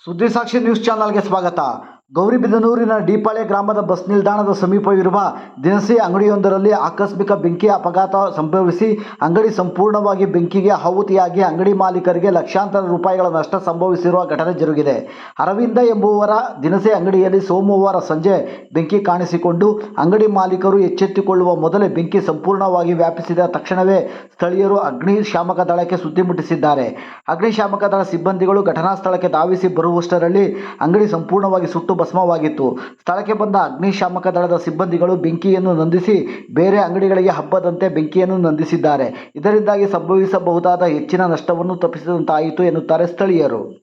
ಸುದ್ದಿ ಸಾಕ್ಷಿ ನ್ಯೂಸ್ ಚಾನಲ್ಗೆ ಸ್ವಾಗತ. ಗೌರಿಬಿದನೂರಿನ ಡಿಪಾಳ್ಯ ಗ್ರಾಮದ ಬಸ್ ನಿಲ್ದಾಣದ ಸಮೀಪವಿರುವ ದಿನಸಿ ಅಂಗಡಿಯೊಂದರಲ್ಲಿ ಆಕಸ್ಮಿಕ ಬೆಂಕಿ ಅಪಘಾತ ಸಂಭವಿಸಿ ಅಂಗಡಿ ಸಂಪೂರ್ಣವಾಗಿ ಬೆಂಕಿಗೆ ಆಹುತಿಯಾಗಿ ಅಂಗಡಿ ಮಾಲೀಕರಿಗೆ ಲಕ್ಷಾಂತರ ರೂಪಾಯಿಗಳ ನಷ್ಟ ಸಂಭವಿಸಿರುವ ಘಟನೆ ಜರುಗಿದೆ. ಅರವಿಂದ ಎಂಬುವರ ದಿನಸಿ ಅಂಗಡಿಯಲ್ಲಿ ಸೋಮವಾರ ಸಂಜೆ ಬೆಂಕಿ ಕಾಣಿಸಿಕೊಂಡು ಅಂಗಡಿ ಮಾಲೀಕರು ಎಚ್ಚೆತ್ತುಕೊಳ್ಳುವ ಮೊದಲೇ ಬೆಂಕಿ ಸಂಪೂರ್ಣವಾಗಿ ವ್ಯಾಪಿಸಿದ ತಕ್ಷಣವೇ ಸ್ಥಳೀಯರು ಅಗ್ನಿಶಾಮಕ ದಳಕ್ಕೆ ಸುದ್ದಿ ಮುಟ್ಟಿಸಿದ್ದಾರೆ. ಅಗ್ನಿಶಾಮಕ ದಳ ಸಿಬ್ಬಂದಿಗಳು ಘಟನಾ ಸ್ಥಳಕ್ಕೆ ಧಾವಿಸಿ ಬರುವಷ್ಟರಲ್ಲಿ ಅಂಗಡಿ ಸಂಪೂರ್ಣವಾಗಿ ಸುಟ್ಟು ಭಸ್ಮವಾಗಿತ್ತು. ಸ್ಥಳಕ್ಕೆ ಬಂದ ಅಗ್ನಿಶಾಮಕ ದಳದ ಸಿಬ್ಬಂದಿಗಳು ಬೆಂಕಿಯನ್ನು ನಂದಿಸಿ ಬೇರೆ ಅಂಗಡಿಗಳಿಗೆ ಹಬ್ಬದಂತೆ ಬೆಂಕಿಯನ್ನು ನಂದಿಸಿದ್ದಾರೆ. ಇದರಿಂದಾಗಿ ಸಂಭವಿಸಬಹುದಾದ ಹೆಚ್ಚಿನ ನಷ್ಟವನ್ನು ತಪ್ಪಿಸಿದಂತಾಯಿತು ಎನ್ನುತ್ತಾರೆ ಸ್ಥಳೀಯರು.